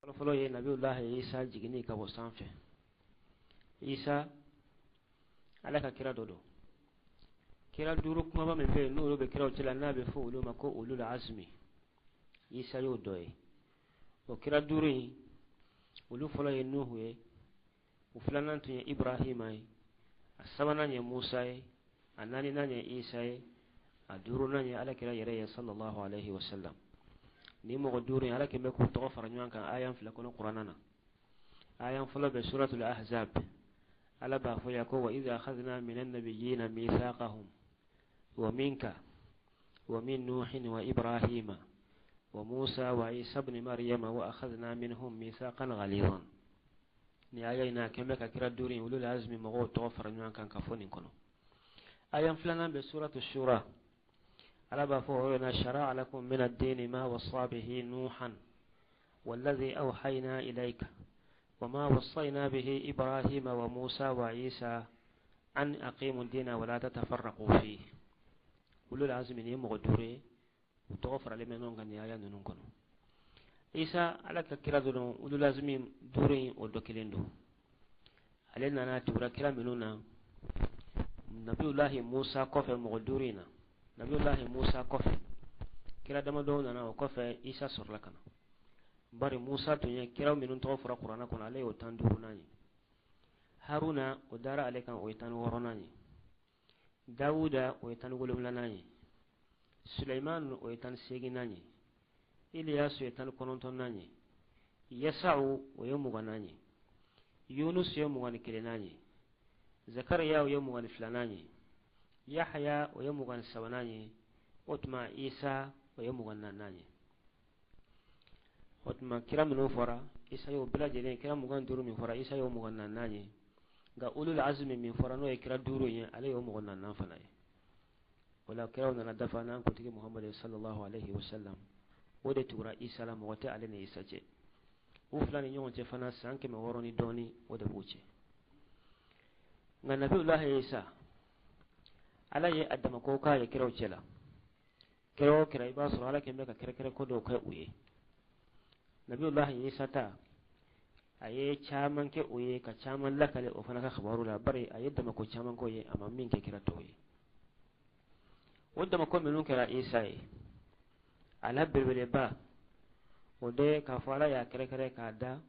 fɔlɔ ye nabiyullahi isa jigini ka bɔ sanfɛ. Isa ala ka kira dɔ don. Kira duuru kumaba min bɛ yen n'olu bɛ kiraw cɛla n'a bɛ fɔ olu ma ko ulul azmi. Isa y'o dɔ ye. O kira duuru in olu fɔlɔ ye Nuhu ye, o filanan tun ye Ibrahima ye, a sabanan ye Musa ye, a naaninan ye Isa ye, a duurunan ye ala kira yɛrɛ ye sallallahu alaihi wasallam. Ni mɔgɔ duuru in ala kɛmɛ bɛ k'u tɔgɔ fara ɲɔgɔn kan ayan fila kɔnɔ Kuranna na. Ayan fɔlɔ bɛ suratul Ahzab. Ala b'a fɔ ya ko wa idha akhadna minan nabiyyina mithaqahum wa minka wa min Nuhin wa Ibrahima wa Musa wa Isa ibn Maryama wa akhadna minhum mithaqan ghalidhan. Ni aya ina kɛmɛ ka kira duuru in ulul azmi mɔgɔw tɔgɔ fara ɲɔgɔn kan ka fɔ nin kɔnɔ. Ayan filanan bɛ suratul Shura. على بافورنا شرع لكم من الدين ما وصى به نوحا والذي أوحينا إليك وما وصينا به إبراهيم وموسى وعيسى أن أقيموا الدين ولا تتفرقوا فيه. أولو العزم مغدوري وتغفر لمنون غني آية ننكن عيسى على كلا دون أولو العزم دوري ودوكلين دو علينا ناتورا كلا منونا نبي الله موسى كفر مغدورينا nabiyullahi Musa kɔfɛ kira damadɔ nana o kɔfɛ Isa sɔrɔla kana bari Musa tun ye kiraw minnu tɔgɔ fɔra Kuranna kɔnɔ ale y'o 15nan ye. Haruna o dara ale kan o ye 16nan ye. Dawuda o ye 17nan ye. Sulaiman o ye 18nan ye. Iliyasu ye 19nan ye. Yasa'u o ye 20nan ye. Yunus ye 21nan ye. Zakariya o ye 22nan ye. Yahya o ye 23nan ye. Otuma Isa o ye 24nan ye. Otuma kira minnu fɔra Isa y'o bɛɛ lajɛlen kira 25 min fɔra Isa y'o 24nan ye. Nka ulul azmi min fɔra n'o ye kira 5 ye ale y'o 24nan fana ye. Wala kiraw nana dafa n'an kuntigi Muhammad sallallahu alaihi wasallam o de tugura Isa la mɔgɔ tɛ ale ni Isa cɛ. U fila ni ɲɔgɔn cɛ fana san 600 ni dɔɔni o de b'u cɛ. Nka nabiyullahi Isa ala ye adama ko k'a ye kiraw cɛla. Kira o kira i b'a sɔrɔ ala kɛmɛ ka kɛrɛkɛrɛ ko dɔw kɛ u ye. Nabiyullahi Isa ta a ye caman kɛ o ye ka caman lakale o fana ka xabaru la bari a ye damako caman k'o ye a ma min kɛ kira tɔw ye. O damako minnu kɛra Isa ye ala belebeleba o de k'a fɔ ala y'a kɛrɛkɛrɛ k'a da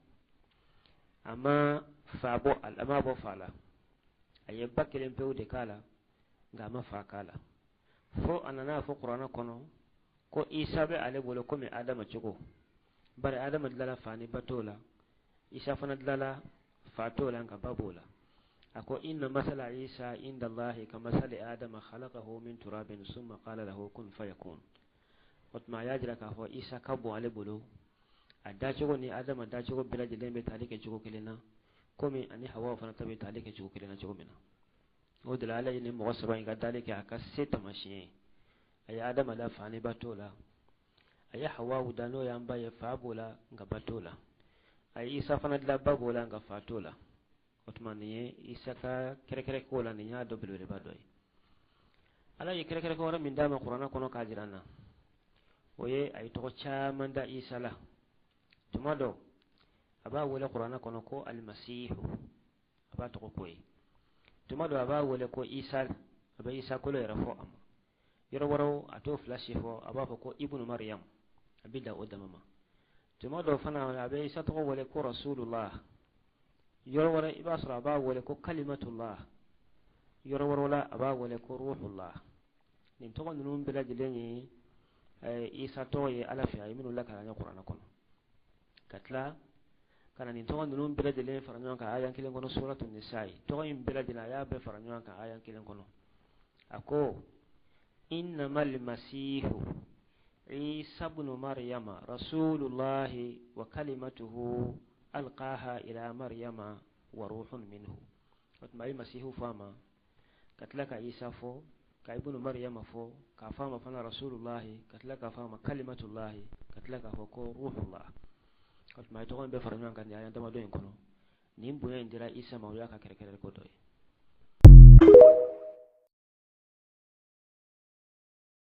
a ma bɔ fa la a ye ba kelen pewu de k'a la nka a ma fa k'a la fo a nana fɔ Kuranna kɔnɔ ko Isa bɛ ale bolo komi Adama cogo bari Adama dilala fa ni ba t'o la Isa fana dilala fa t'o la nka ba b'o la a ko inna masala Isa inda Allahi ka masali Adama khalaqahu min turabin summa qala lahu kun fayakun. O tuma y'a jira k'a fɔ Isa ka bon ale bolo a dacogo ni Adama dacogo bɛɛ lajɛlen bɛ tali kɛ cogo kelen na komi ani Hawa fana ta bɛ tali kɛ cogo kelen na cogo min na. O de la ala ye ni mɔgɔ saba in ka dali kɛ a ka se tamasiyɛn a ye Adama da fa ni ba t'o la a ye Hawa da n'o y'an ba ye fa b'o la nka ba t'o la a ye Isa fana dilan ba b'o la nka fa t'o la. O tuma nin ye Isa ka kɛrɛkɛrɛ ko la nin y'a dɔ belebeleba dɔ ye. Ala ye kɛrɛkɛrɛ ko wɛrɛ min d'a ma Kuranna kɔnɔ k'a jira an na o ye a ye tɔgɔ caman da Isa la. Tuma dɔ a b'a wele Kuranna kɔnɔ ko Almasihu a b'a tɔgɔ k'o ye. Tuma dɔ a b'a wele ko Isa a bɛ Isa kolo yɛrɛ fɔ a ma. Yɔrɔ wɛrɛw a t'o fila si fɔ a b'a fɔ ko Ibnu Maryam a bɛ da o dama ma. Tuma dɔ fana a bɛ Isa tɔgɔ wele ko Rasulullah. Yɔrɔ wɛrɛ i b'a sɔrɔ a b'a wele ko Kalimatullah. Yɔrɔ wɛrɛw la a b'a wele ko Ruhullah. Nin tɔgɔ ninnu bɛɛ lajɛlen ye Isa tɔgɔ ye ala fɛ a ye minnu lakale an Kuranna kɔnɔ. Ka tila kana nin tɔgɔ ninnu bɛɛ lajɛlen fara ɲɔgɔn kan ayan kelen kɔnɔ suratul Nisa tɔgɔ in bɛɛ lajɛlen a y'a bɛɛ fara ɲɔgɔn kan ayan kelen kɔnɔ. A ko innamal masihu Isa ibn Maryama rasulullahi wa kalimatuhu alqaha ila Maryama wa ruhun minhu. O tuma ye masihu fama ka tila ka Isa fɔ ka ibnu Maryama fɔ ka fama fana rasulullahi ka tila ka fama kalimatullahi ka tila ka fɔ ko ruhullah. O tuma ye tɔgɔ in bɛɛ fara ɲɔgɔn kan nin ayan damadɔ in kɔnɔ nin bonya in dira Isa ma o y'a ka kɛrɛkɛrɛ ko dɔ ye.